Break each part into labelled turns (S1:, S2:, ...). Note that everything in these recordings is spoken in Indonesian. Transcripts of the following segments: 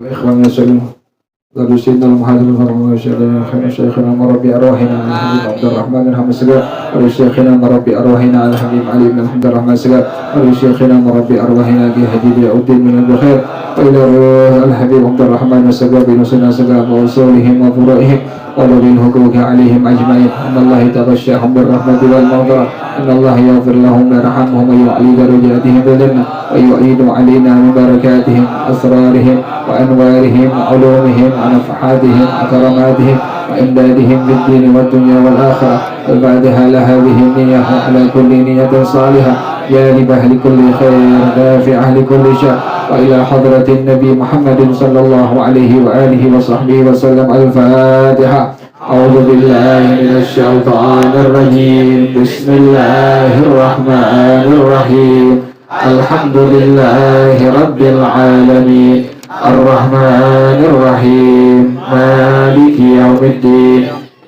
S1: وإخواننا يسألون قالوا سيدنا المحاضر الفرما وشيخنا شيخنا مربي أرواحنا على الحبيب عبد الرحمن الحمد سلام ولشيخنا مربي أرواحنا على الحبيب علي بن الحمد الرحمن سلام ولشيخنا مربي أرواحنا في حديد الدين من البخير وإلى روح الحبيب عبد الرحمن وسباب نصنا سلام وصولهم وفرائهم وذرين حقوق عليهم أجمعين إن الله تغشاهم بالرحمة والمغفرة إن الله يغفر لهم ويرحمهم ويعلي درجاتهم بالجنة ويعيد علينا من بركاتهم أسرارهم وأنوارهم وعلومهم ونفحاتهم وكراماتهم وإمدادهم بالدين والدنيا والآخرة وبعدها لهذه النية على كل نية صالحة جالبة لكل خير دافعة لكل شر وإلى حضرة النبي محمد صلى الله عليه وآله وصحبه وسلم. الفاتحة. أعوذ بالله من الشيطان الرجيم. بسم الله الرحمن الرحيم. الحمد لله رب العالمين الرحمن الرحيم مالك يوم الدين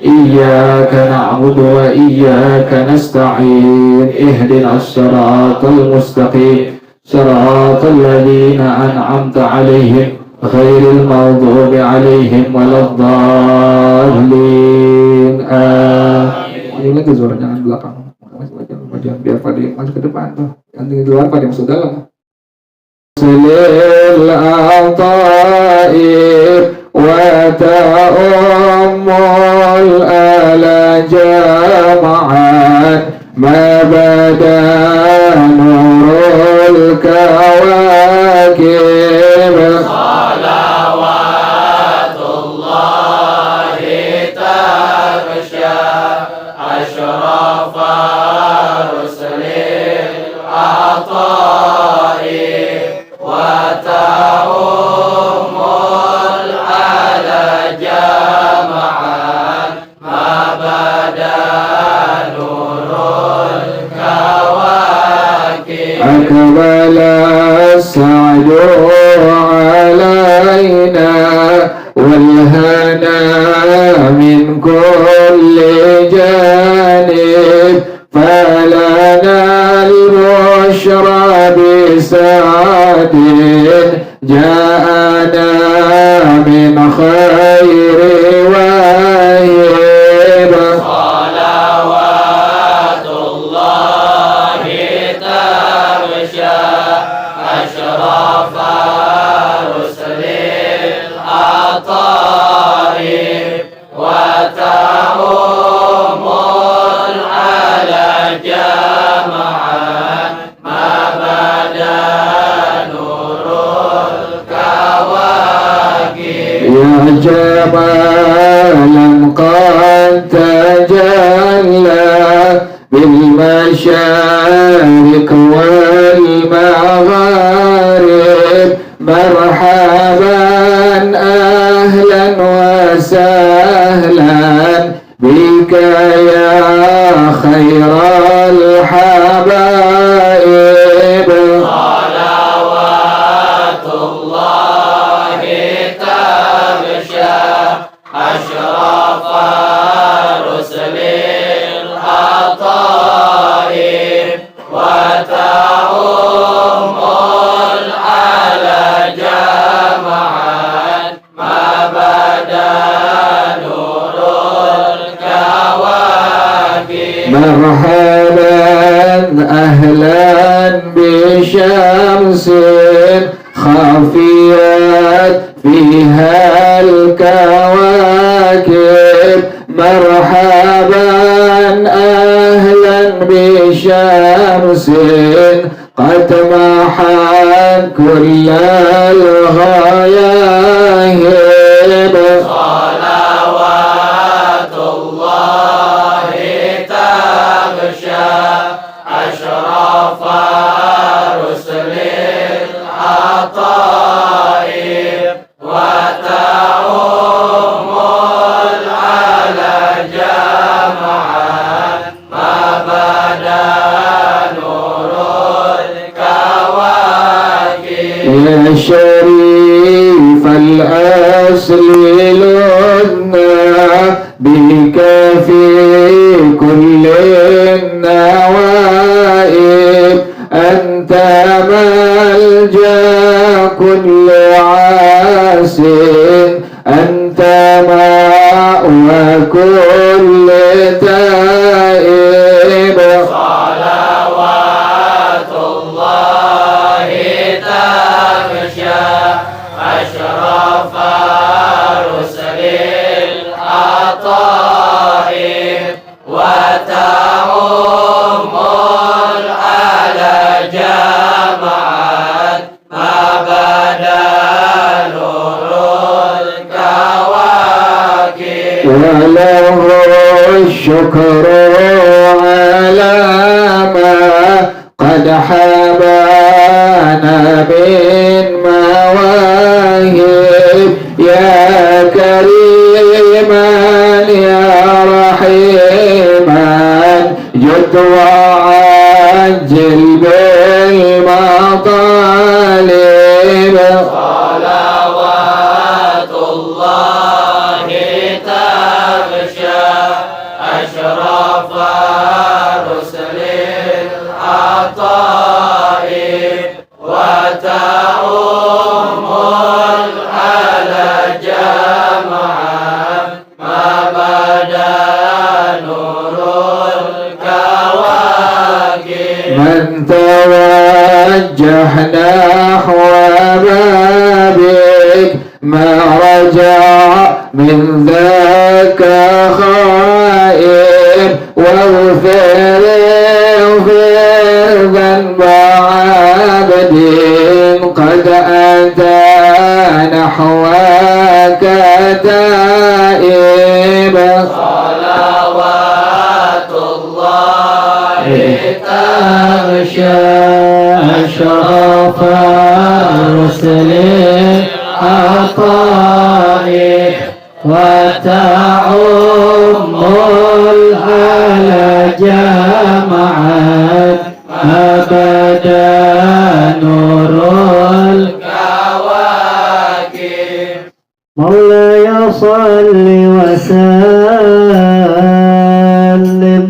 S1: إياك نعبد وإياك نستعين اهدنا الصراط المستقيم صراط الذين أنعمت عليهم غير المغضوب عليهم ولا الضالين. Ini lagi suara jangan belakang, jangan biar pada masuk ke depan tuh, yang di luar pada masuk dalam. Selil al-ta'ib wa ta'ummul ala jama'an ma bada nurul kawakib salawatullahi taghsha ashrafa rusulil ata'i wa ta'ummul ala jama'an ma bada nurul kawakib akbala sa'du alayna wal hana min kulli janib falana al-bushra bisa'adin ja'ana min khairi wahib salawatullahi taghsha ashrafa rusulil ata'i wa ta'ummul ala jama'an ma bada nurul kawakib ya jamalan qad tajalla bil masyarik wal magharib marhaban ahlan wa sahlan bika ya khairal habaib salawatullahi taghsha ashrafa rusulil ata'i wa ta'ummul ala jama'an ma bada nurul kawakib marhaban ahlan bi syamsin khafiyat fiha al-kawakib marhaban ahlan bi syamsin qad mahat kullal ghayahib salawatullahi taghsha ashrafa rusulil ata'i wa ta'ummul ala jama'an ma bada nurul kawakib ya sharif al-asli luna bika fi kulli nawaib anta malja كل عاص أنت مأوى كل تائب
S2: صلوات الله تغشى أشرف رسل العطائب وتعم على جمعات ما بدا نور الكواكب
S1: وله الشكر على ما قد حبانا من مواهب يا كريما يا رحيما جد وعجل بالمطالب
S2: صلوات الله تغشى أشرف رسل العطائب وتعم على جمعا ما بدا نور الكواكب
S1: من توجه نحو بابك ما رجع من ذاك خائب واغفر ذنب عبد قد أتى نحوك تائب
S2: صلوات الله تغشى أشرف رسل العطائب وتعم على جمعات أبدا نور الكواكب مولاي صل وسلم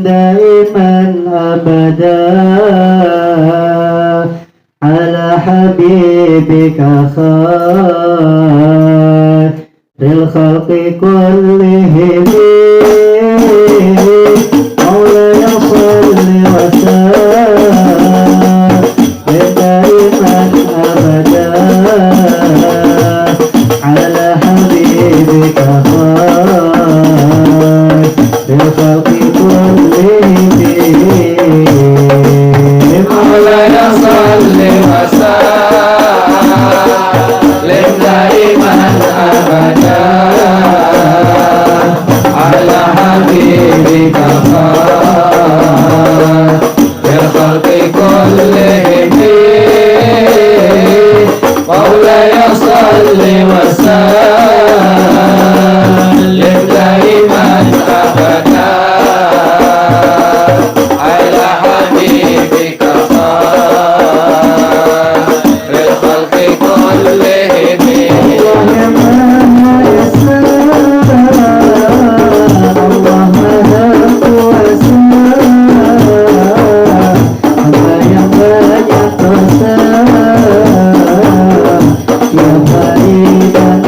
S2: دائما أبدا على حبيبك خير للخلق كلهم مولاي صل وسلم دائما أبدا على حبيبك خير للخلق كلهم مولاي صل وسلم دائما أبدا على حبيبك خير للخلق كلهم مولاي صل وسلم دائما أبدا على حبيبك خير الخلق كلهم yang baik dan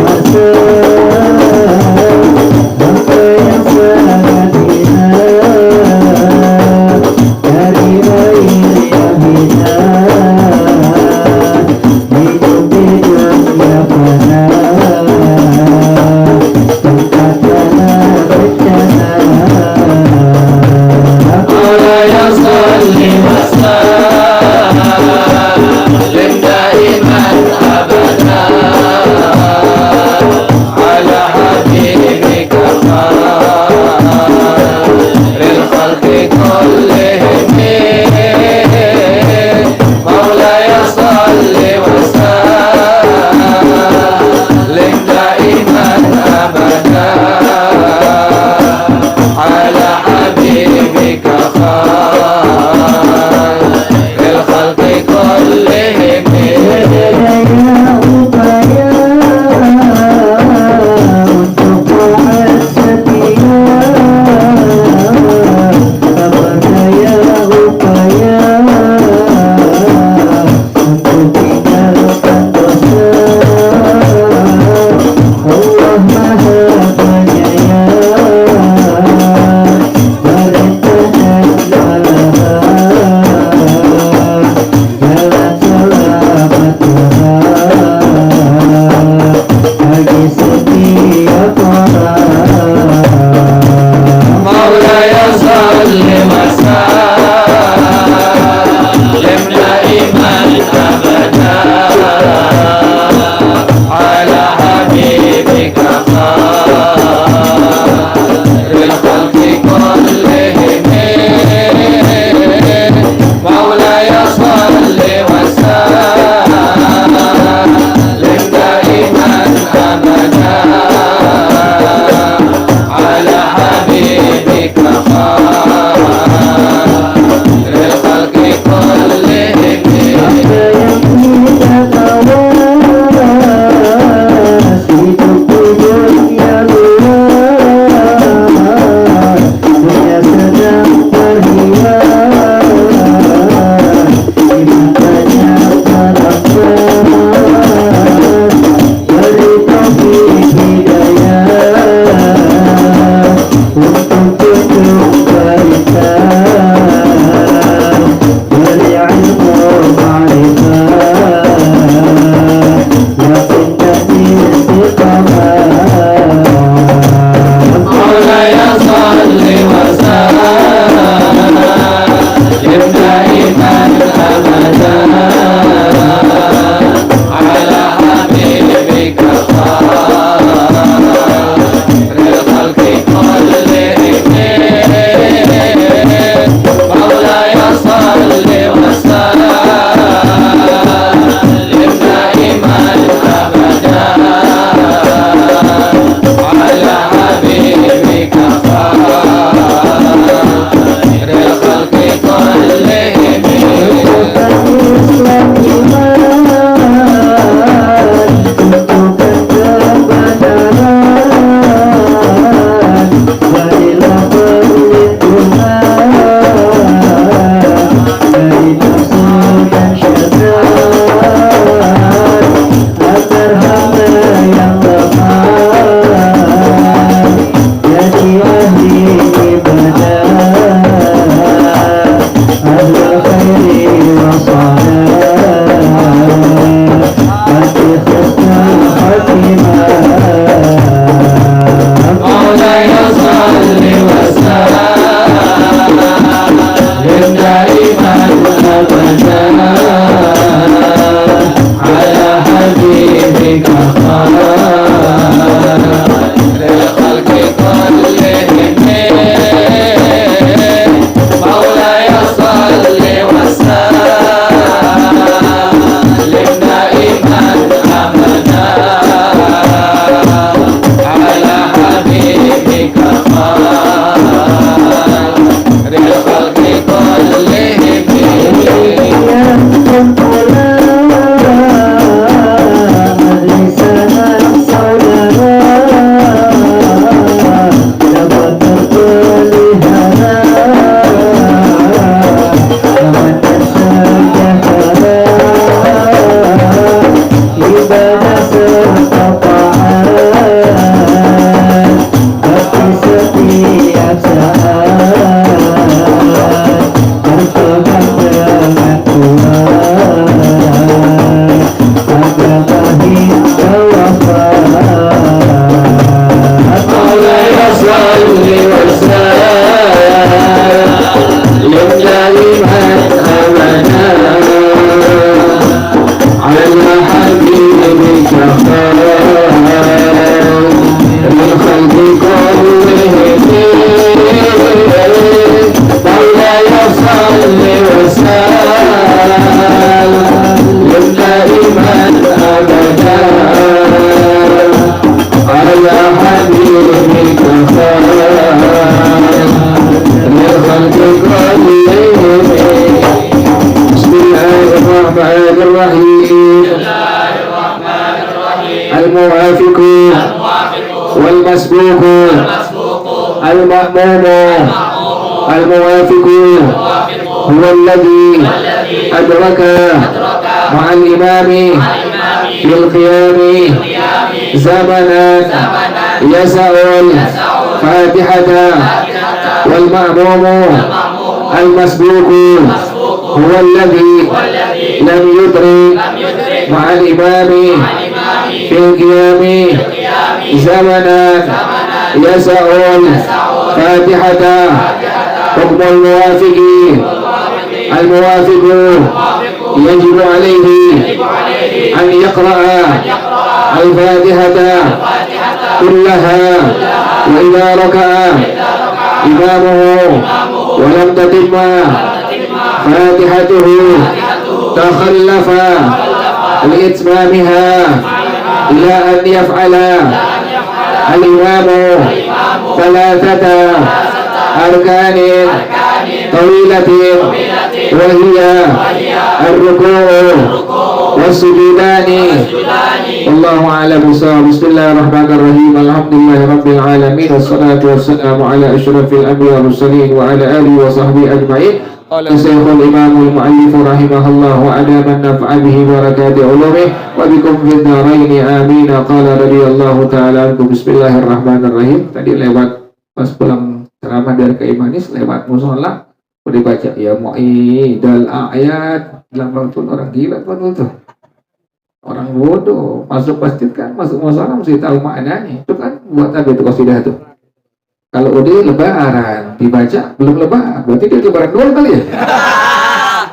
S1: والمسبوق المأموم الموافق هو الذي أدرك مع الإمام في القيام زمنا يسع الفاتحة والمأموم المسبوق هو الذي لم يدرك مع الإمام في القيام زمنا يسع الفاتحة حكم الموافق الموافق يجب عليه أن يقرأ الفاتحة كلها وإذا ركع إمامه ولم تتم فاتحته تخلف لإتمامها إلى أن يفعل الإمام ثلاثة أركان طويلة وهي الركوع والسجودان. والله أعلم بالصواب. بسم الله الرحمن الرحيم. الحمد لله رب العالمين والصلاة والسلام على أشرف الأنبياء والمرسلين وعلى آله وصحبه أجمعين. قال الشيخ الإمام المؤلف رحمه الله وأدام النفع به بركات علومه وبكم في الدارين آمين. قال رضي الله تعالى عنكم. Bismillahirrahmanirrahim. Tadi lewat pas pulang ceramah dari Kiai Manis lewat musola udah baca ya mu'idal ayat dalam waktu orang gila tuh orang bodoh masuk masjid kan masuk musola mesti tahu maknanya itu kan buat apa itu qasidah tuh. Kalau udah lebaran dibaca belum lebaran berarti dia lebaran dulu kali ya.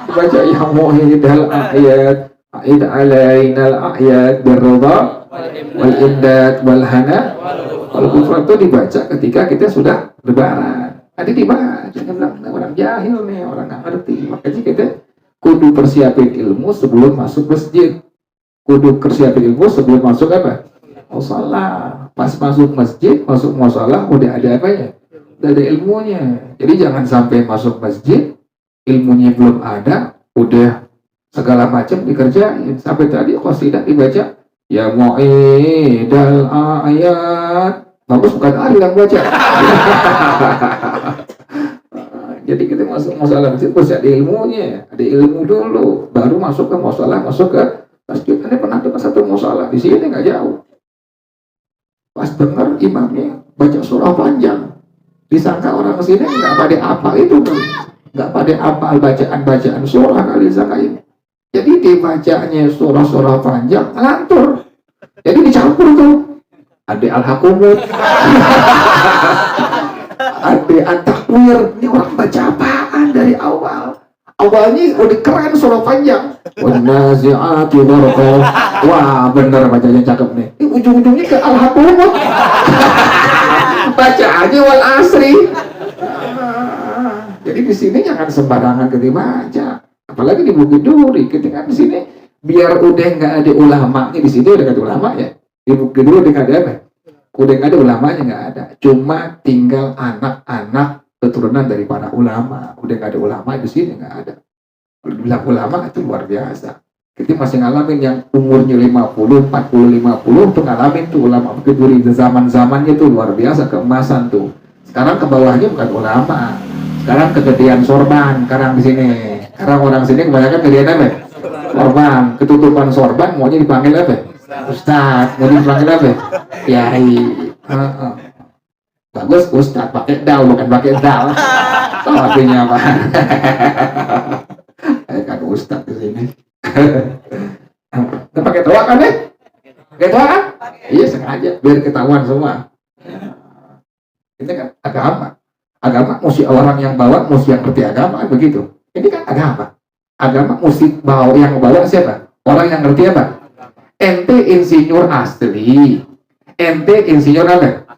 S1: Dibaca ya mu'idal ayat a'id alainal ayat birridha wal imdad wal hana wal kufran itu dibaca ketika kita sudah lebaran. Tadi dibaca kan orang jahil nih, orang nggak ngerti. Makanya kita kudu persiapin ilmu sebelum masuk masjid. Kudu persiapin ilmu sebelum masuk apa? Musola. Pas masuk masjid, masuk musola udah ada apanya? Udah ada ilmunya. Jadi jangan sampai masuk masjid ilmunya belum ada, udah segala macam dikerjain. Sampai tadi qasidah dibaca ya mu'idal ayat. Bagus bukan Ali yang baca. Jadi kita masuk masalah masjid harus ada ilmunya, ada ilmu dulu, baru masuk ke musola, masuk ke masjid. Ini pernah ke satu musola di sini nggak jauh. Pas dengar imamnya baca surah panjang, disangka orang sini nggak pada apa itu, nggak pada apa bacaan surah kali disangkain. Jadi dibacanya surah-surah panjang, ngantur. Jadi dicampur tuh. Ada al-hakumut, ada at-takwir. Ini orang baca apaan dari awal? Awalnya udah keren surah panjang. Wan-nazi'ati gharqa. Wah bener bacanya cakep nih. Ini ujung-ujungnya ke al-hakumut. Baca aja wal asri. Jadi di sini jangan sembarangan ketika baca. Apalagi di Bukit Duri. Ketika di sini biar udah nggak ada ulamanya di sini udah nggak ada ulama ya. Di Bukit Duri udah nggak ada apa? Udah nggak ada ulamanya, nggak ada. Cuma tinggal anak-anak keturunan dari para ulama. Udah nggak ada ulama di sini, nggak ada. Kalau bilang ulama itu luar biasa. Kita masih ngalamin yang umurnya 50, 40, 50 tuh ngalamin tuh ulama Bukit Duri. Zaman-zamannya tuh luar biasa, keemasan tuh. Sekarang ke bawahnya bukan ulama. Sekarang kegedean sorban. Sekarang di sini. Sekarang orang sini kebanyakan kegedean apa? Sorban. Ketutupan sorban maunya dipanggil apa? Ustaz, mau dipanggil apa? Kiai. Bagus Ustaz, pakai dal bukan pakai dal. Tahu artinya apa? Kan Ustaz di sini. Nggak pakai toa kan ya? Pakai toa kan? Iya sengaja biar ketahuan semua. Ini kan agama. Agama mesti orang yang bawa mesti yang ngerti agama kan begitu. Ini kan agama. Agama mesti bawa yang bawa siapa? Orang yang ngerti apa? Ente insinyur asli, ente insinyur apa?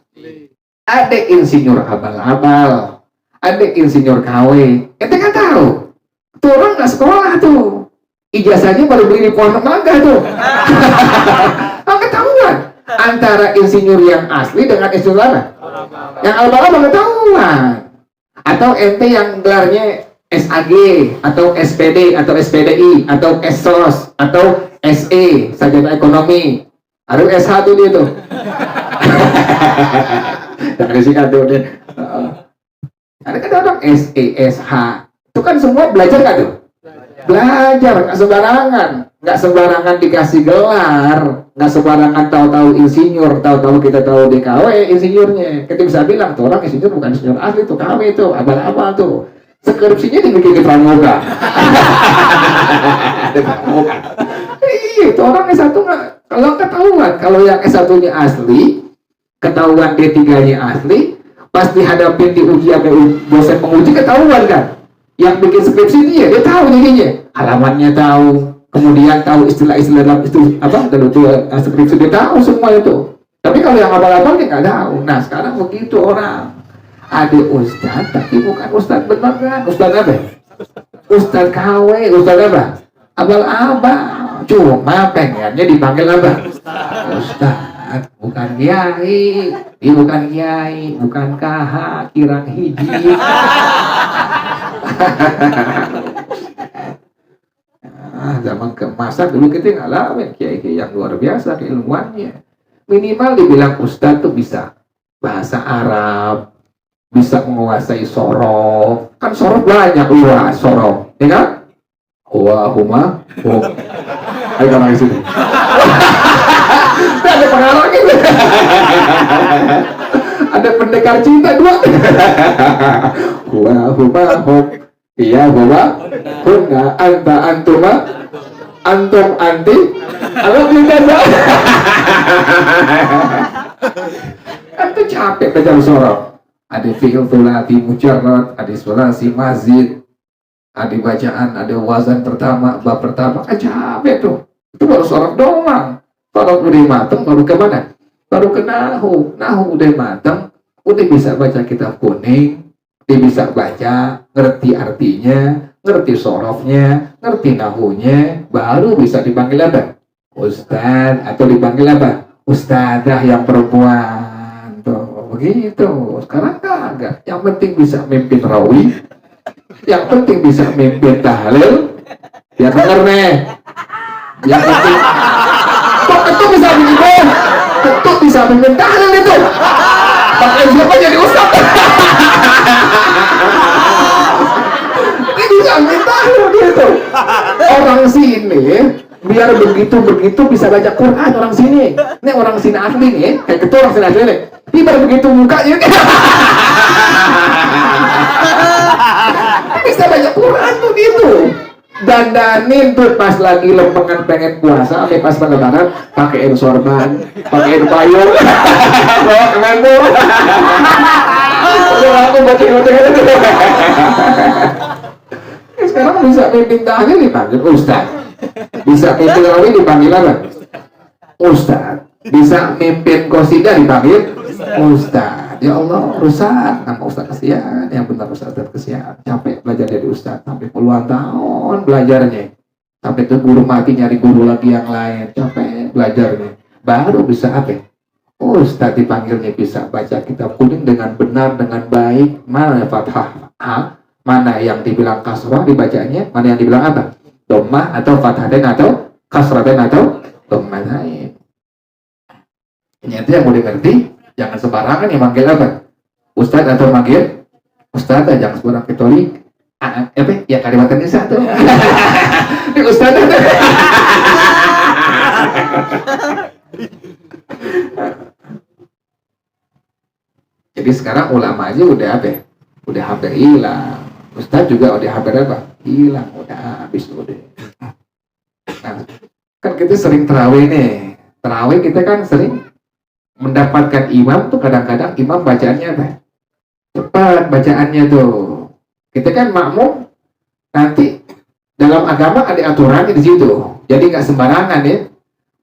S1: Ada insinyur abal-abal, ada insinyur KW. Ente kan tahu, tuh orang nggak sekolah tuh, ijazahnya baru beli di Pohon Mangga tuh. Nggak ketahuan antara insinyur yang asli dengan insinyur apa? Yang abal-abal ketahuan. Atau ente yang gelarnya SAG atau SPD atau SPDI atau SSOS atau SE sarjana ekonomi Ada S1 dia tuh. Jangan disingkat tuh deh. Ada kan orang SE, SH. Itu kan semua belajar kan tuh? Belajar, nggak sembarangan. Nggak sembarangan dikasih gelar. Nggak sembarangan tahu-tahu insinyur. Tahu-tahu kita tahu DKW insinyurnya. Kita bisa bilang, tuh orang insinyur bukan insinyur asli tuh. KW tuh, abal-abal tuh. Skripsinya dibikin pramuka. Iya, itu orang S1 nggak. Kalau ketahuan, kalau yang S1-nya asli, ketahuan D3-nya asli, pas dihadapin di uji apa dosen penguji ketahuan kan. Yang bikin skripsi dia tahu jadinya. Halamannya tahu, kemudian tahu istilah-istilah dalam itu apa dalam itu skripsi dia tahu semua itu. Tapi kalau yang abal-abal dia nggak tahu. Nah sekarang begitu orang. Ada ustaz tapi bukan ustaz beneran. Ustaz apa? Ustaz KW, ustaz apa? Abal-abal. Cuma pengennya dipanggil apa? Ustaz, bukan kiai. Dia bukan kiai, bukan KH, kirang hiji. Zaman keemasan dulu kita ngalamin kiai-kiai yang luar biasa keilmuannya. Minimal dibilang ustaz tuh bisa bahasa Arab, bisa menguasai sorof. Kan sorof banyak luas sorof, ya kan? Huma, ayo kan sini. Ada pengarang gitu. Ada pendekar cinta dua. Huma, iya huma, huna, anta, antuma, antum, anti, alam tidak. Kan tuh capek baca sorof. Ada fi'il thulathi mujarrad, ada sulasi mazid, ada bacaan, ada wazan pertama, bab pertama, kan capek tuh. Itu baru sorof doang. Sorof udah mateng, baru ke mana? Baru ke nahu. Nahu udah mateng, udah bisa baca kitab kuning, dia bisa baca, ngerti artinya, ngerti sorofnya, ngerti nahunya, baru bisa dipanggil apa? Ustaz, atau dipanggil apa? Ustazah yang perempuan. Tuh, begitu. Sekarang kagak. Yang penting bisa mimpin rawi, yang penting bisa mimpin tahlil. Ya bener nih. Yang penting kok itu bisa mimpin, itu bisa mimpin tahlil itu. Pakai siapa jadi ustaz? Ini bisa mimpin tahlil gitu. Orang sini biar begitu bisa baca Quran orang sini. Ini orang sini asli nih, kayak ketua orang sini asli nih. Ini baru begitu mukanya bisa baca Quran tuh gitu. Dandanin tuh pas lagi lempengan pengen puasa, sampai pas lebaran pakein sorban, pakein payung. Bawa ke menu. Udah aku baca-baca gitu. Sekarang bisa mimpin tahlil dipanggil ustaz. Bisa mimpin rawi dipanggil apa? Ustaz. Bisa mimpin qasidah dipanggil ustaz. Ya Allah, rusak nama ustaz kesian. Yang benar ustaz kesian. Capek belajar dari ustaz sampai puluhan tahun belajarnya. Sampai ke guru mati nyari guru lagi yang lain. Capek belajarnya. Baru bisa apa? Ustaz dipanggilnya bisa baca kitab kuning dengan benar, dengan baik. Mana fathah ha? Mana yang dibilang kasrah dibacanya? Mana yang dibilang apa? Dhammah atau fathatain atau kasratain atau dhammatain. Ini yang mau dimengerti. Jangan sembarangan yang manggil apa? Ustaz atau manggil Ustaz, jangan sembarang kecuali ya Kalimantan Indonesia tuh. Ini Ustaz. Jadi sekarang ulama aja udah apa? Udah hampir hilang. Ustaz juga udah hampir apa? Hilang, udah habis udah. Nah, kan kita sering tarawih nih. Tarawih kita kan sering mendapatkan imam tuh kadang-kadang imam bacaannya apa? Cepat bacaannya tuh. Kita kan makmum, nanti dalam agama ada aturannya di situ. Jadi nggak sembarangan ya.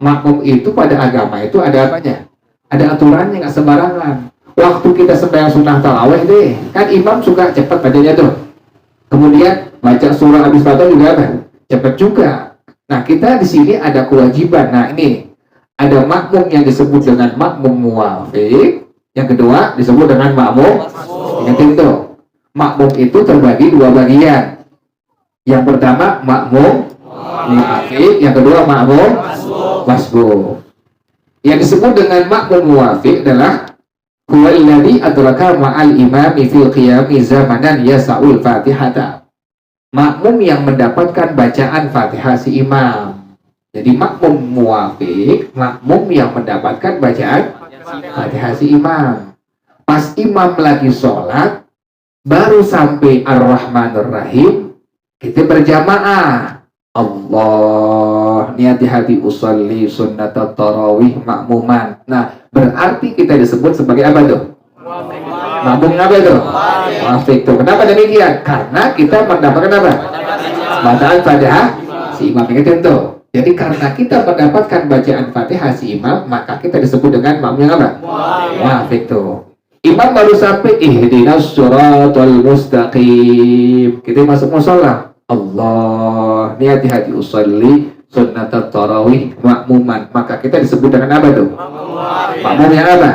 S1: Makmum itu pada agama itu ada apanya? Ada aturannya, nggak sembarangan. Waktu kita sembahyang sunnah tarawih deh, kan imam suka cepat bacanya tuh. Kemudian baca surah habis Fatihah juga apa? Cepat juga. Nah kita di sini ada kewajiban. Nah ini ada makmum yang disebut dengan makmum muwafiq, yang kedua disebut dengan makmum. Ingat itu, makmum itu terbagi dua bagian. Yang pertama makmum muwafiq, yang kedua makmum masbuk. Yang disebut dengan makmum muwafiq adalah huwallazi adraka ma'al imami fil qiyami zamanan yasa'ul fatihata. Makmum yang mendapatkan bacaan Fatihah si imam. Jadi makmum muwafiq, makmum yang mendapatkan bacaan Fatihah si imam. Pas imam lagi sholat, baru sampai Ar-Rahmanir Rahim, kita berjamaah. Allah, niat di hati usolli sunnat tarawih makmuman. Nah, berarti kita disebut sebagai apa tuh? Makmum apa tuh? Muwafiq tuh. Kenapa demikian? Karena kita mendapatkan apa? Bacaan Fatihah si imam. Ingat tuh. Jadi karena kita mendapatkan bacaan Fatihah si imam, maka kita disebut dengan makmum yang apa? Muwafiq tuh. Imam baru sampai ihdinas siratal mustaqim. Kita masuk mushola. Allah, niat di hati usolli sunnat tarawih makmuman. Maka kita disebut dengan apa tuh? Makmum yang apa?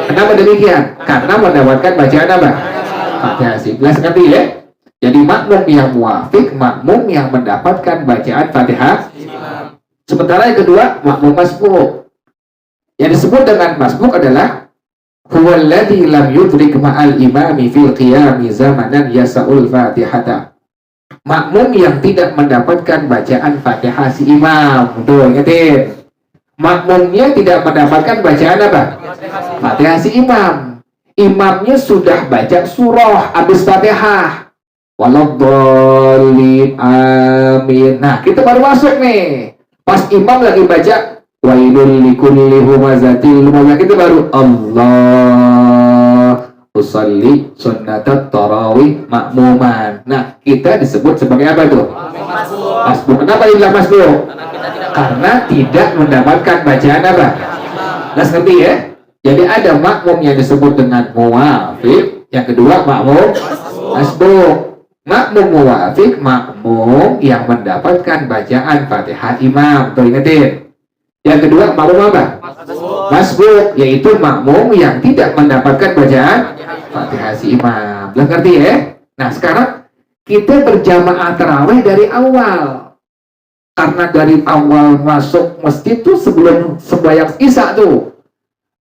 S1: Kenapa demikian? Karena mendapatkan bacaan apa? Fatihah si. Jelas ngerti ya? Jadi makmum yang muwafiq, makmum yang mendapatkan bacaan Fatihah. Sementara yang kedua, makmum masbuk. Yang disebut dengan masbuk adalah huwallazi lam yudrik ma'al imami fil qiyami zamanan yasa'ul fatihata. Makmum yang tidak mendapatkan bacaan Fatihah si imam. Tuh, ingetin. Makmumnya tidak mendapatkan bacaan apa? Fatihah si imam. Imamnya sudah baca surah habis Fatihah. Waladhdallin, amin. Nah, kita baru masuk nih. Pas imam lagi baca wailul likulli humazatil lumazah, kita baru Allah usolli sunnatat tarawih makmuman. Nah, kita disebut sebagai apa tuh? Masbuk. Kenapa dibilang masbuk? Karena tidak mendapatkan bacaan apa? Nah, ngerti ya? Jadi ada makmum yang disebut dengan muwafiq, yang kedua makmum masbuk. Makmum muwafiq, makmum yang mendapatkan bacaan Fatihah imam. Tuh, ingetin. Yang kedua makmum apa? Masbuk, yaitu makmum yang tidak mendapatkan bacaan Fatihah si imam. Belum ngerti ya? Nah, sekarang kita berjamaah tarawih dari awal. Karena dari awal masuk masjid tuh sebelum sembahyang isya tuh.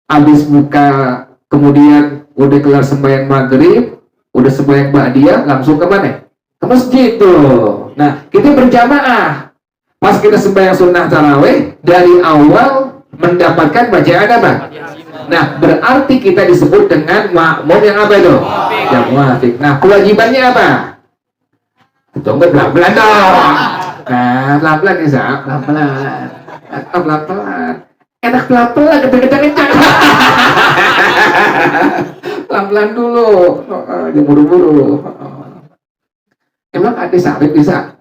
S1: Habis buka, kemudian udah kelar sembahyang maghrib, udah sembahyang ba'diyah, langsung ke mana? Ke masjid tuh. Nah, kita berjamaah. Pas kita sembahyang sunnah tarawih, dari awal mendapatkan bacaan apa? Nah, berarti kita disebut dengan makmum yang apa itu? Yang muwafiq. Nah, kewajibannya apa? Tunggu pelan-pelan dong. Nah, pelan-pelan ya, Sa. Pelan-pelan. Pelan-pelan. Enak pelan-pelan, kencang-kencang. Pelan-pelan dulu. Jangan buru-buru. Emang ada Sarip bisa?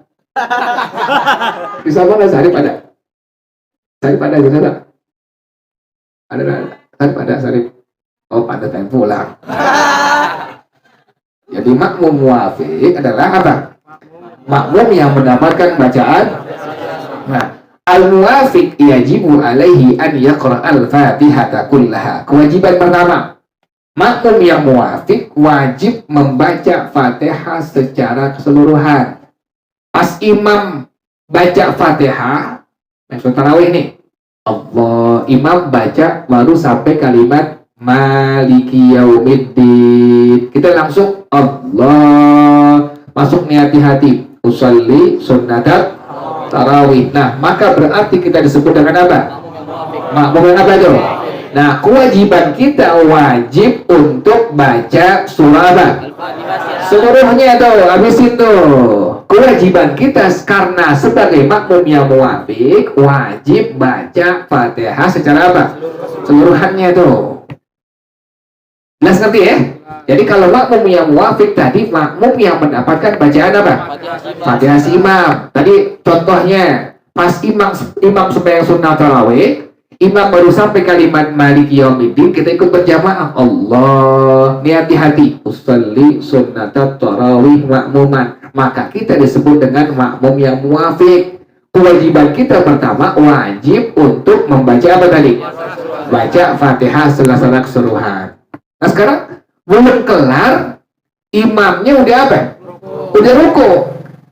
S1: Bisa mana Sarip ada? Sarip ada di sana? Ada. Sarip ada Sarip. Oh, pada time pulang. Jadi makmum muwafiq adalah apa? Makmum yang mendapatkan bacaan. Nah, al-muwafiq yajibu alaihi an yaqra al-fatihata kullaha. Kewajiban pertama, makmum yang muwafiq wajib membaca Fatihah secara keseluruhan. Pas imam baca Fatihah, maksud tarawih nih, Allah, imam baca baru sampai kalimat Maliki yaumiddin. Kita langsung Allah, masuk niat di hati, usolli sunnatat tarawih. Nah, maka berarti kita disebut dengan apa? Makmum yang apa itu? Nah, kewajiban kita wajib untuk baca surah apa? Seluruhnya tuh, habisin tuh. Kewajiban kita karena sebagai makmum yang muwafiq wajib baca Fatihah secara apa? Seluruhannya tuh. Jelas ngerti ya? Jadi kalau makmum yang muwafiq tadi makmum yang mendapatkan bacaan apa? Fatihah si imam. Tadi contohnya pas imam sembahyang sunnah tarawih, imam baru sampai kalimat Maliki yaumiddin, kita ikut berjamaah. Allah, niat di hati, usolli sunnatat tarawih makmuman. Maka kita disebut dengan makmum yang muwafiq. Kewajiban kita pertama wajib untuk membaca apa tadi? Baca Fatihah secara keseluruhan. Nah, sekarang belum kelar, imamnya udah apa? Udah ruku.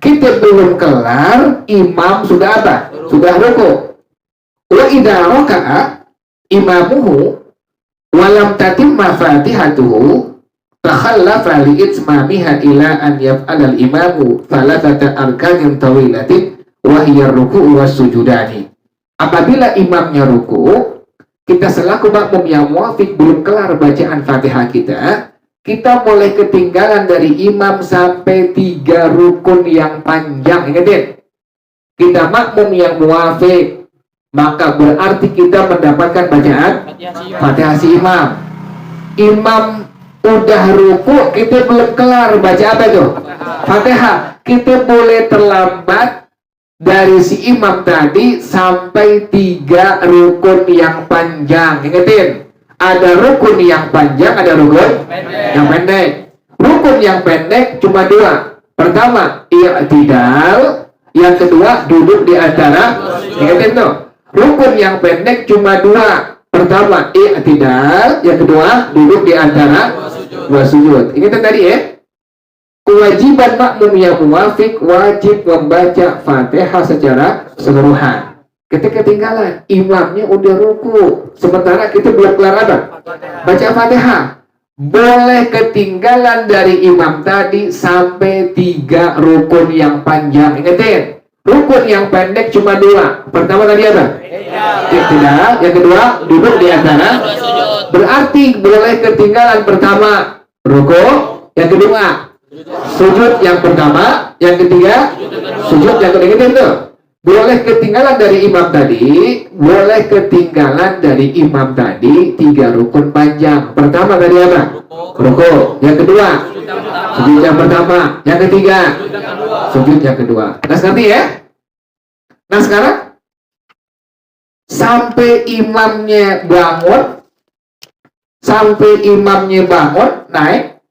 S1: Kita belum kelar, imam sudah apa? Sudah ruku. Wa idza raka'a,
S3: imamuhu walam tatimma fatihatuhu takhallafa li itmamiha ila an yaf'ala al-imamu thalathata arkanin tawilatin wa hiya ruku'u was sujudani. Apabila imamnya ruku, kita selaku makmum yang muafik belum kelar bacaan Fatihah kita boleh ketinggalan dari imam sampai 3 rukun yang panjang. Ingatin, kita makmum yang muafik, maka berarti kita mendapatkan bacaan Fatihah si imam. Imam udah ruku, kita belum kelar baca apa itu? Fatihah. Kita boleh terlambat dari si imam tadi sampai 3 rukun yang panjang. Ingetin, ada rukun yang panjang, ada rukun yang pendek. Rukun yang pendek cuma 2. Pertama, i'tidal. Yang kedua, duduk di antara. Ingetin tuh, rukun yang pendek cuma 2. Pertama, i'tidal. Yang kedua, duduk di antara 2 sujud. Ingetin tadi ya. Kewajiban makmum yang muafik wajib membaca Fatihah secara keseluruhan. Ketika ketinggalan, imamnya udah ruku, sementara kita belum kelar apa? Baca Fatihah. Boleh ketinggalan dari imam tadi sampai 3 rukun yang panjang. Ingetin, rukun yang pendek cuma 2. Pertama tadi apa? Tidak. Yang kedua, duduk di antara. Berarti boleh ketinggalan pertama ruku, yang kedua sujud yang pertama, yang ketiga sujud yang ketiga itu. Boleh ketinggalan dari imam tadi, boleh ketinggalan dari imam tadi 3 rukun panjang. Pertama tadi apa? Ruku. Yang kedua sujud yang pertama, yang ketiga sujud yang kedua. Nah, ngerti ya? Nah, sekarang sampai imamnya bangun, naik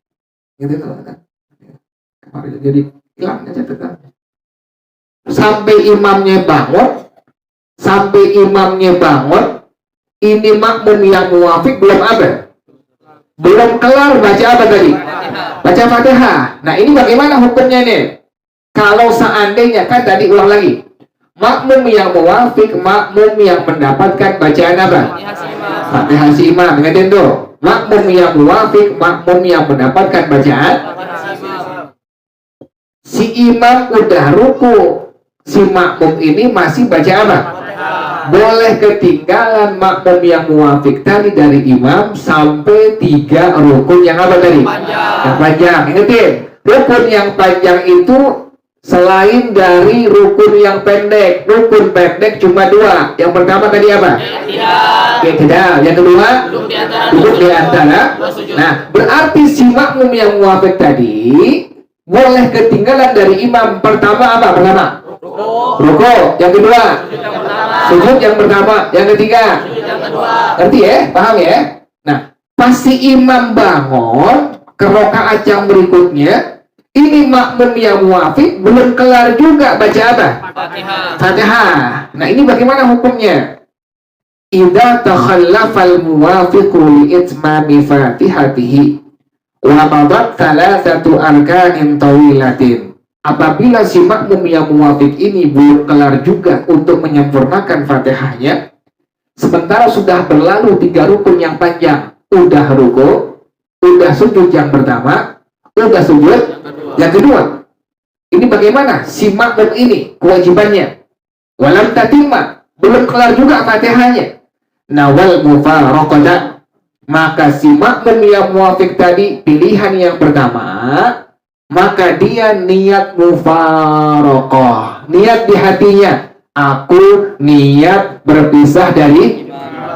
S3: gitu tuh. Jadi hilangnya catatan. Sampai imamnya bangun, ini makmum yang muafik belum apa? Belum kelar baca apa tadi? Baca Fatihah. Nah, ini bagaimana hukumnya nih? Kalau seandainya, kan tadi ulang lagi, makmum yang muafik, makmum yang mendapatkan bacaan apa? Fatihah si imam. Ingatin tuh, makmum yang muafik, makmum yang mendapatkan bacaan. Si imam udah ruku, si makmum ini masih baca apa? Boleh ketinggalan makmum yang muafik tadi dari imam sampai 3 rukun yang apa tadi? Yang panjang. Ingetin, rukun yang panjang itu selain dari rukun yang pendek. Rukun pendek cuma 2. Yang pertama tadi apa? Tidak. Yang kedua, duduk di antara. Nah, berarti si makmum yang muafik tadi boleh ketinggalan dari imam. Pertama apa? Pertama ruku. Yang kedua sujud yang pertama. Yang ketiga ngerti ya? Paham ya? Nah, pasti imam bangun ke rakaat yang berikutnya, ini makmum yang muafik belum kelar juga baca apa? Fatihah. Nah, ini bagaimana hukumnya? Idza takhallafal muwafiqu li itmami fatihatihi wa madat thalathatu arkanin tawilatin. Apabila si makmum yang muafik ini belum kelar juga untuk menyempurnakan Fatihahnya, sementara sudah berlalu 3 rukun yang panjang, udah ruku, udah sujud yang pertama, udah sujud yang kedua. Ini bagaimana si makmum ini kewajibannya? Walam tatimma, belum kelar juga Fatihahnya. Nawal mufaraqata, maka si makmum yang muafik tadi pilihan yang pertama, maka dia niat mufaraqah, niat di hatinya, aku niat berpisah dari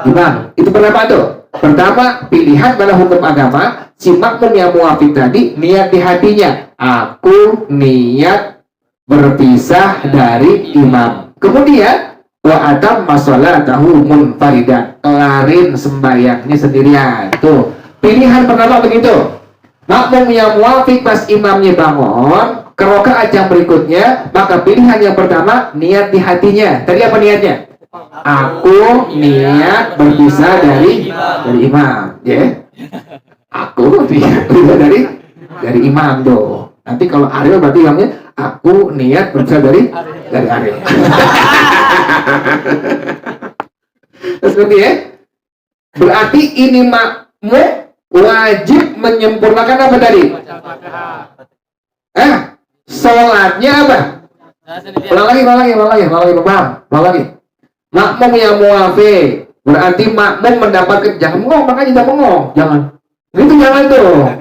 S3: imam. Itu pertama tuh. Pertama, pilihan pada hukum agama, si makmum yang muafik tadi niat di hatinya, aku niat berpisah dari imam. Kemudian wa atamma sholatahu munfaridan, kelarin sembahyangnya sendirian. Tuh, pilihan pertama begitu. Makmum yang muafik pas imamnya bangun ke rakaat yang berikutnya, maka pilihan yang pertama niat di hatinya. Tadi apa niatnya? Aku niat berpisah dari imam, ya. Aku niat berpisah dari imam tuh. Nanti kalau Ariel berarti bilangnya aku niat berpisah dari Ariel. Seperti ya. Berarti ini makmum wajib menyempurnakan apa tadi? Sholatnya apa? Ulang lagi, paham? Makmum yang muafiq, berarti makmum mendapatkan, jangan bengong, makanya jangan bengong, jangan. Gitu jangan tuh.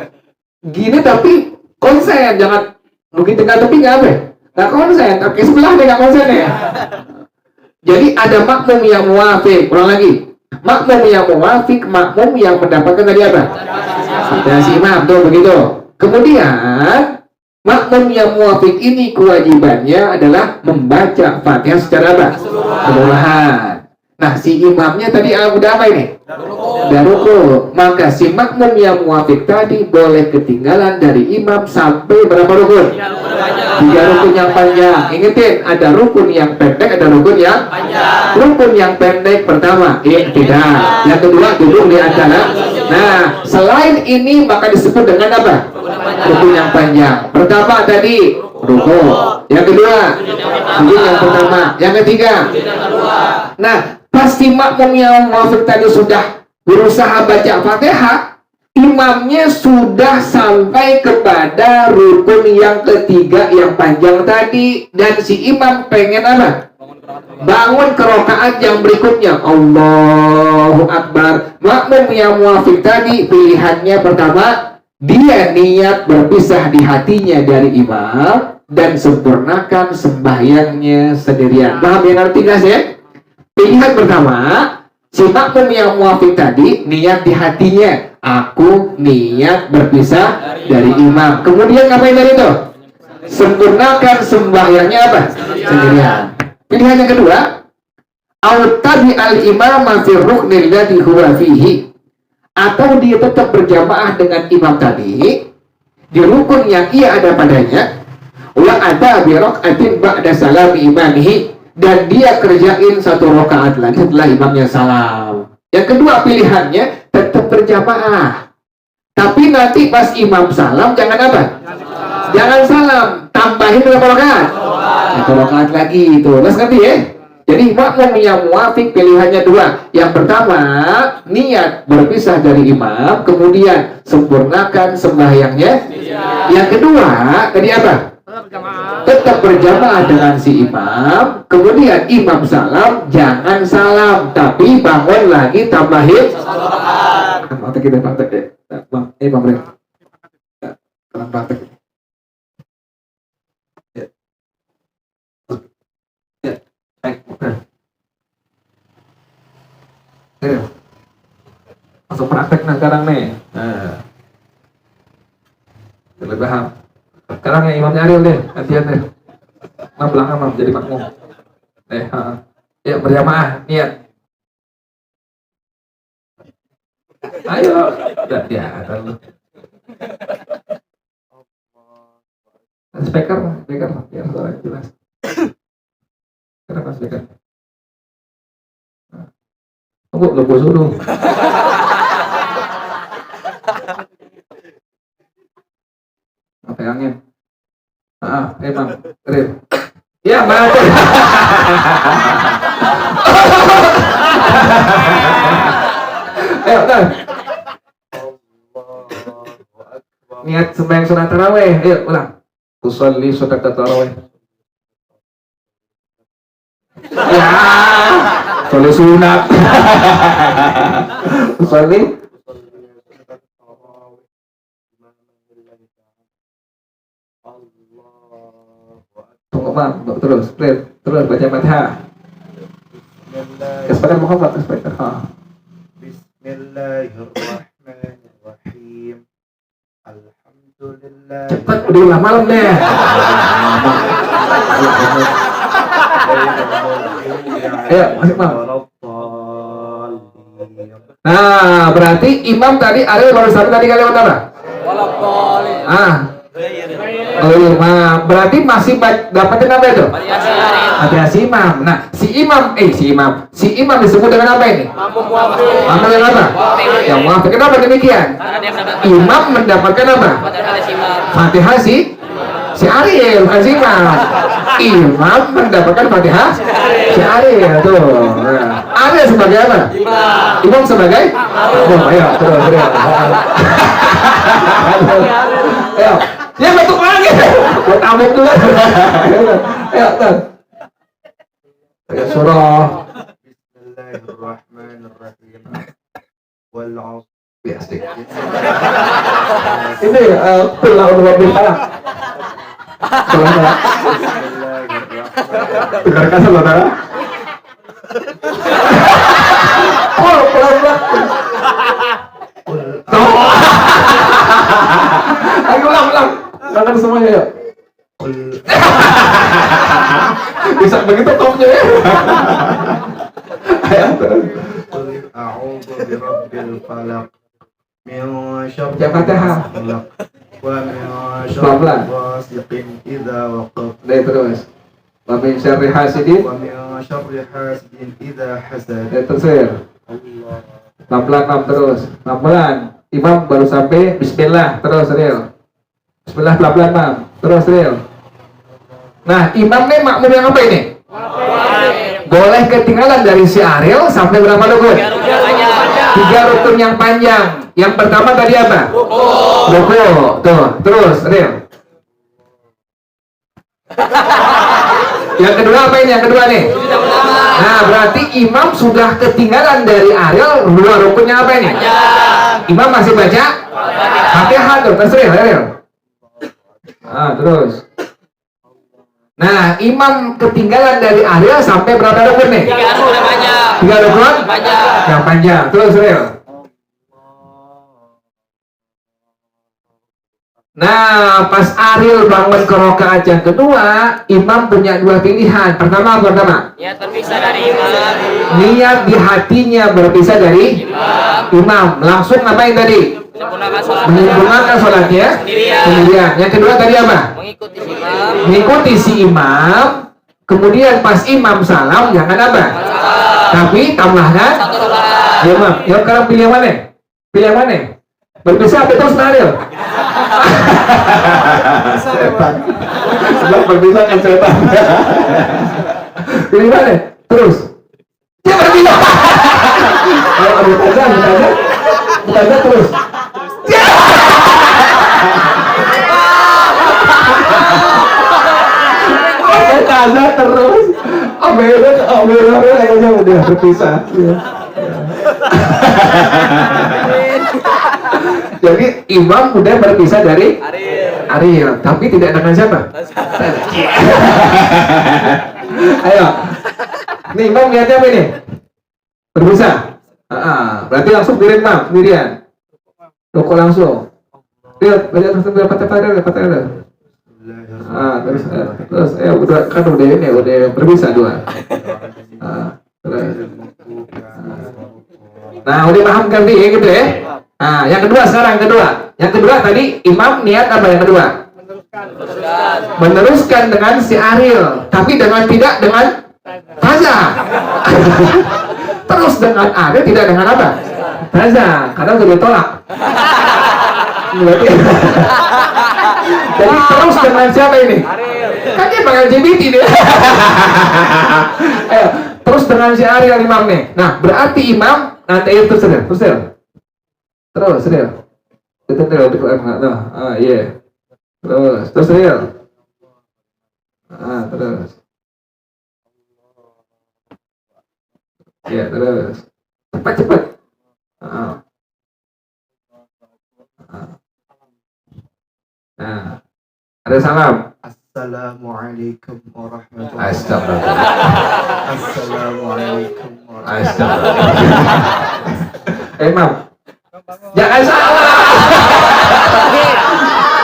S3: Gini tapi konsen, jangan begitu nggak tapi nggak apa? Nggak konsen, tapi sebelah deh nggak konsen ya. Jadi ada makmum yang muafiq, ulang lagi. Makmum yang muafiq, makmum yang mendapatkan tadi apa? Dari si imam, tuh begitu. Kemudian makmum yang muafiq ini kewajibannya adalah membaca Fatihah secara apa? Keseluruhan. Nah, si imamnya tadi udah apa ini? Udah ruku. Maka si makmum yang muafiq tadi boleh ketinggalan dari imam sampai berapa rukun? 3 rukun yang panjang. Ingetin, ada rukun yang pendek, ada rukun yang panjang. Rukun yang pendek pertama, tidak. Yang kedua, duduk di antara. Nah, selain ini maka disebut dengan apa? Rukun yang panjang. Pertama tadi ruku. Yang kedua, sujud yang pertama. Yang ketiga. Nah, pasti makmum yang muafiq tadi sudah berusaha baca Fatihah, imamnya sudah sampai kepada rukun yang ketiga yang panjang tadi, dan si imam pengen apa? Bangun ke rakaat yang berikutnya. Allahu Akbar. Makmum yang muafiq tadi pilihannya pertama, dia niat berpisah di hatinya dari imam dan sempurnakan sembahyangnya sendirian. Paham ya nanti guys ya? Pilihan pertama, si makmum yang muafiq tadi niat di hatinya, aku niat berpisah dari imam. Kemudian ngapain tadi itu? Sempurnakan sembahyangnya apa? Sendirian. Pilihan yang kedua, autabi al-imam fi ruknil ladzi huwa fihi, atau dia tetap berjamaah dengan imam tadi di rukun yang ia ada padanya, wa ada bi rak'atin ba'da salami imamihi, dan dia kerjain 1 rakaat lagi setelah imamnya salam. Yang kedua pilihannya tetap berjamaah, tapi nanti pas imam salam jangan apa? Jangan salam, tambahin berapa rakaat? 1 rakaat lagi itu. Mas ngerti ya? Jadi makmum yang muafiq pilihannya 2. Yang pertama, niat berpisah dari imam, kemudian sempurnakan sembahyangnya. Yang kedua, tadi apa? Tetap berjamaah dengan si imam, kemudian imam salam, jangan salam, tapi bangun lagi tambahin 1 rakaat. Praktek kita praktek ya. Bang Ren. Kurang praktek. Ya. Ya. Baik. Masuk praktek nah sekarang nih. Nah. Lebih paham. Sekarang yang imamnya Ariel deh, gantian deh. Belakang mam jadi makmum. Ya berjamaah, niat. Ayo, udah ya, lu. Speaker, biar suaranya jelas. Kenapa speaker? Tunggu, lo gue suruh. Apa angin? Emang keren. Ya, mantap. Ayo, kan. Niat sembahyang sunat tarawih. Ayo, ulang. Usolli sunat tarawih. Ya, soleh sunat. Usolli. Terus baca Fatihah. Kesempatan Muhammad kesempatan. Bismillahirrahmanirrahim. Alhamdulillah. Cepat udah malam deh. Ayo masuk mam. Nah berarti imam tadi Ariel baru sampai tadi kalimat apa? Berarti masih dapetin apa itu? Fatihah si imam. Nah, si imam disebut dengan apa ini? Makmum yang apa? Yang muafiq. Kenapa demikian? Imam mendapatkan apa? Fatihah si Si Ariel, bukan si Imam. Imam mendapatkan Fatihah si Ariel tuh. Nah, Ariel sebagai apa? Imam sebagai? Oh, ayo terus. Ayo, dia bentuk lagi. Buat amuk dulu. Ayo, tuh. Ayo surah.
S4: Bismillahirrahmanirrahim. Wal 'asr.
S3: Biasa. Ini pulau Rabbil Falaq. Dengarkan saudara. Oh, pelan-pelan. Ayo ulang. Tangan semuanya yuk. Bisa begitu topnya ya. Ayo terus.
S4: Qul a'udzu birabbil falaq. Min syarri
S3: Ya, Fatihah.
S4: ma khalaq. Wa min
S3: Pelan-pelan.
S4: syarri ghasiqin idza waqab.
S3: Deh terus. Wa min syarri hasidin.
S4: Wa min syarri hasidin idza hasad.
S3: Deh terus ya.
S4: Allah.
S3: Pelan-pelan terus. Pelan-pelan. Imam baru sampai bismillah terus real. Bismillah pelan-pelan Mam. Terus real. Nah, imam nih makmum yang apa ini? Boleh ketinggalan dari si Ariel sampai berapa rukun? 3 rukun yang panjang. Yang pertama tadi apa? Ruku. Tuh, terus real. Yang kedua apa ini? Yang kedua nih. Nah, berarti imam sudah ketinggalan dari Ariel 2 rukunnya apa ini? Imam masih baca Fatihah tuh, terus real. Ah, terus. Nah, imam ketinggalan dari Ariel sampai berapa rukun nih? 3 rukun yang panjang. Terus real. Nah, pas Ariel bangun ke rakaat yang kedua, imam punya 2 pilihan. Pertama.
S2: Niat terpisah dari imam.
S3: Niat di hatinya berpisah dari imam. Langsung ngapain tadi?
S2: Sempurnakan sholat.
S3: Menyempurnakan sholatnya sendirian. Yang kedua tadi apa?
S2: Mengikuti imam.
S3: Mengikuti si imam. Kemudian pas imam salam jangan apa? Tapi tambahkan
S2: Satu rakaat.
S3: ya Mam. Ya sekarang pilih yang mana? Pilih yang mana? Berpisah apa terus Ariel? Setan. Sebab berpisah kan setan. Pilih mana? Terus. Dia berpisah. Ayo bertanya terus. Tanda terus. Akhirnya udah berpisah. Jadi imam udah berpisah dari Ariel, tapi tidak dengan siapa? Ayo, nih imam lihatnya apa ini? Berpisah. Berarti langsung kirim mam, sendirian. Rukuk langsung. Lihat, berapa Fatihah. Terus udah kan udah berpisah 2. Terus. Nah, udah paham kan ya gitu ya? Nah, yang kedua sekarang Yang kedua tadi imam niat apa yang kedua? Meneruskan dengan si Ariel, tapi tidak dengan Taza. Terus dengan Ariel tidak dengan apa? Taza, karena udah ditolak. Jadi terus dengan siapa ini? Kan dia bakal JBT dia. Ayo, terus dengan si Ariel imam nih. Nah, berarti imam nanti itu terus real. Nah, iya. Terus real. Terus. Iya, terus. Cepat. Nah, ada salam.
S4: Assalamualaikum warahmatullahi
S3: Astagfirullah.
S4: Assalamualaikum warahmatullahi
S3: Astagfirullah. Imam, jangan salah.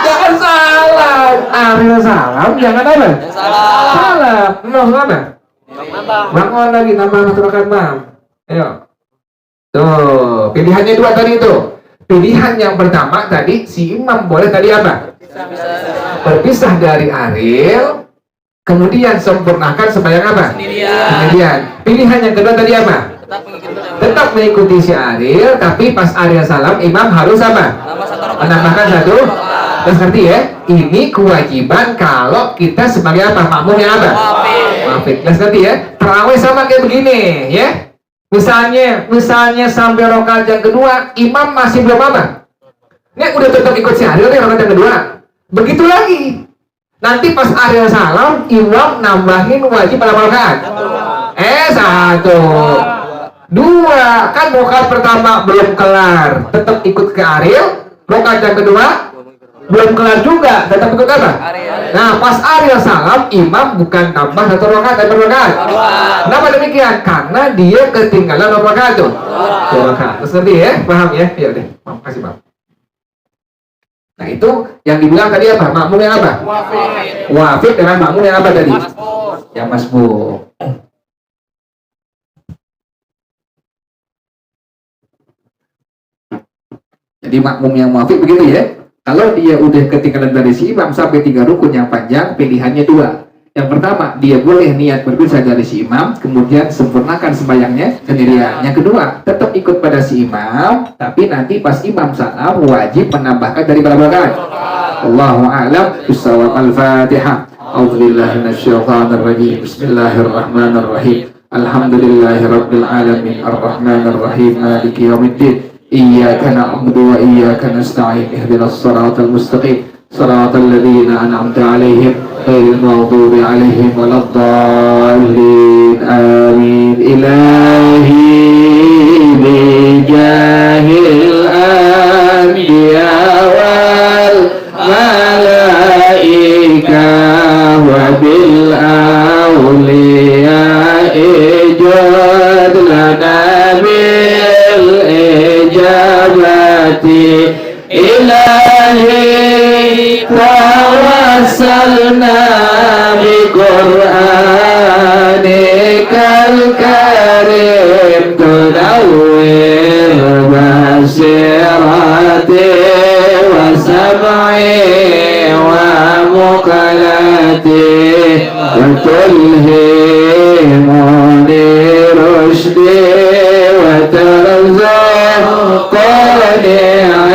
S3: Jangan salah. Ariel salam, jangan apa? Salah. Maksud apa? Bangun lagi, nambah 1 rakaat Mam. Ayo. Tuh, pilihannya 2 tadi itu. Pilihan yang pertama tadi si imam boleh tadi apa? Berpisah dari Ariel, kemudian sempurnakan sembahyang apa? Sendirian. Pilihan yang kedua tadi apa? Tetap mengikuti si Ariel, tapi pas Ariel salam, imam harus apa? Menambahkan 1. Terus ngerti ya? Ini kewajiban kalau kita sebagai apa? Makmum yang apa? Muafik. Jelas nanti ya. Tarawih sama kayak begini, ya. Misalnya sampai rakaat yang kedua, imam masih belum apa? Ini udah tetap ikut si Ariel nih rakaat yang kedua. Begitu lagi. Nanti pas Ariel salam, imam nambahin wajib pada rakaat. Satu. Dua. Kan rakaat pertama belum kelar, tetap ikut ke Ariel. Rakaat yang kedua belum kelar juga, tetap ikut apa? Nah, pas Ariel salam, imam bukan tambah satu rakaat, tapi rakaat. Kenapa demikian? Karena dia ketinggalan berapa rakaat tuh? 2 rakaat. Terus nanti ya, paham ya? Ya udah, makasih Bang. Nah itu yang dibilang tadi apa? Makmum yang apa? Wafid dengan makmum yang apa tadi? Yang masbuk. Jadi makmum yang muafik begitu ya. Kalau dia udah ketinggalan dari si imam sampai 3 rukun yang panjang, pilihannya 2. Yang pertama, dia boleh niat berpisah dari si imam, kemudian sempurnakan sembahyangnya sendirian. Yang kedua, tetap ikut pada si imam, tapi nanti pas imam salam wajib menambahkan dari berapa rakaat. Allahu a'lam bishawab. Al-Fatihah. A'udzubillahi minasyaitonir rajim. Bismillahirrahmanirrahim. Alhamdulillahirabbil alamin. Arrahmanir rahim. Maliki yaumiddin. Iyyaka na'budu wa iyyaka nasta'in. Ihdinas siratal mustaqim. Siratal ladzina an'amta 'alaihim ghairil maghdubi 'alaihim waladdallin. Amin. Ilahi bijahil anbiya wal malaika wa bil awliya ijad lana bil ijabati ilahi tawassalna bi qur'anikal karim tunawwir basirati wa sam'i wa muqalati wa tulhimuni rushdi wa tarzuqani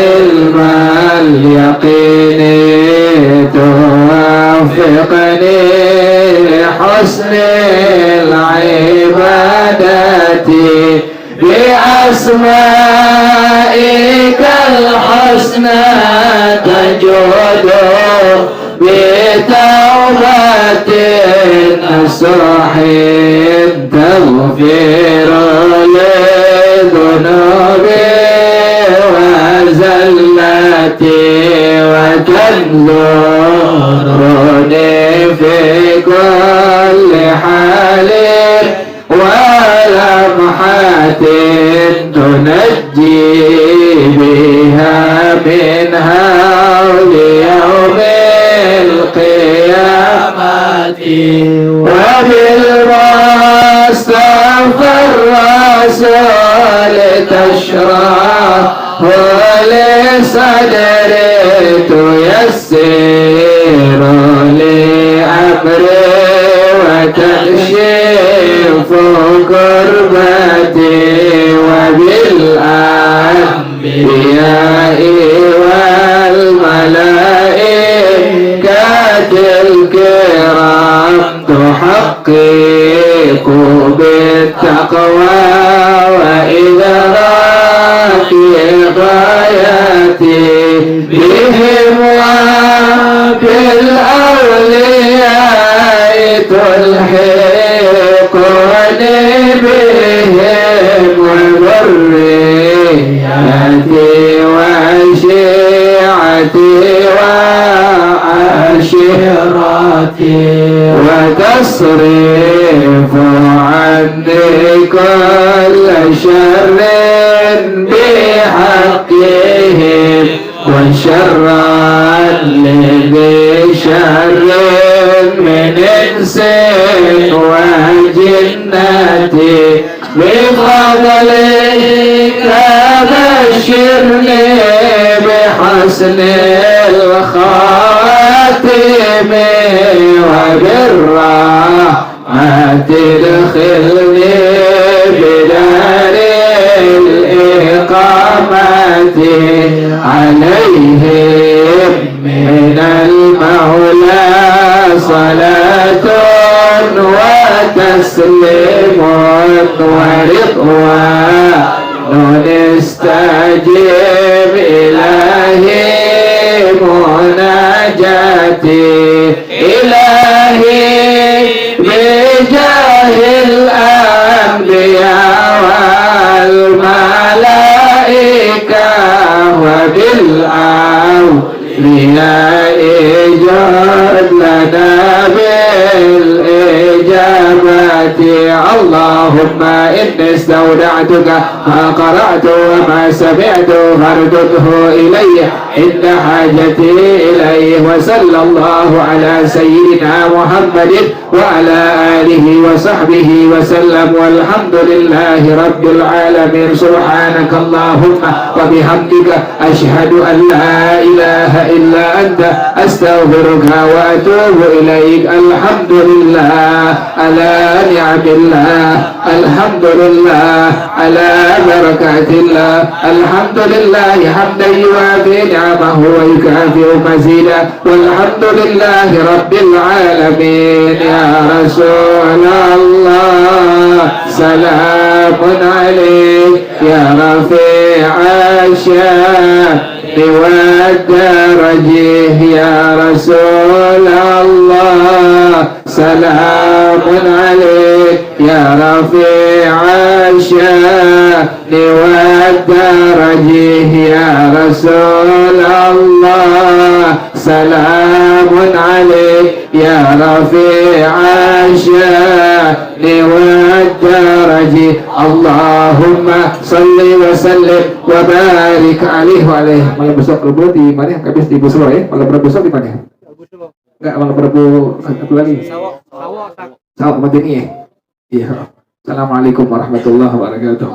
S3: ilmal yaqini tuwaffiqni husnil ibadati bi asma'ikal husna tajudu bi tawbatin nasuhin taghfiru li dhunubi zallati wa tanzuruni fi kulli halin wa lamhatin tunajji biha min hawli yawmil qiyamati wa bil mustafa rasul tashrah ولصدري تيسر لأمري وتكشف كربتي وبالأنبياء والملائكة الكرام تحقق بالتقوى وإدراك غاياتي بهم وبالأولياء تلحقني بهم وذريتي وشيعتي وعشيرتي وتصرف عني كل شر بحقهم وشرا لذي شر من إنس وجنة بفضلك بشرني بحسن الخاتم وبالرحمة ادخلني بدار الإقامة عليهم من صلاة وتسليم ورضوان استجب إلهي مناجاتي إلهي بجاه الأنبياء والملائكة وبالأولياء اجعل لنا بالإجابة اللهم إني استودعتك ما قرأت وما سمعت فاردده إلي عند حاجتي إليه وصلى الله على سيدنا محمد وعلى آله وصحبه وسلم والحمد لله رب العالمين سبحانك اللهم وبحمدك أشهد أن لا إله إلا أنت أستغفرك وأتوب إليك الحمد لله على نعم الله الحمد لله على بركات الله الحمد لله حمدا يوافي نعمه ويكافئ مزيدا والحمد لله رب العالمين يا رسول الله سلام عليك يا رفيع الشان والدرجه يا رسول الله سلام عليك يا رفيع الشان والدرجه يا رسول الله سلام عليك يا رفيع الشان والدرج اللهم صل وسلم وبارك عليه وعليه. Malam besok Rabu di mana? Habis di Busro ya. Malam Rabu besok di mana? Enggak, malam Rabu satu lagi. Sawak Madani ya. Iya. Assalamualaikum warahmatullahi wabarakatuh.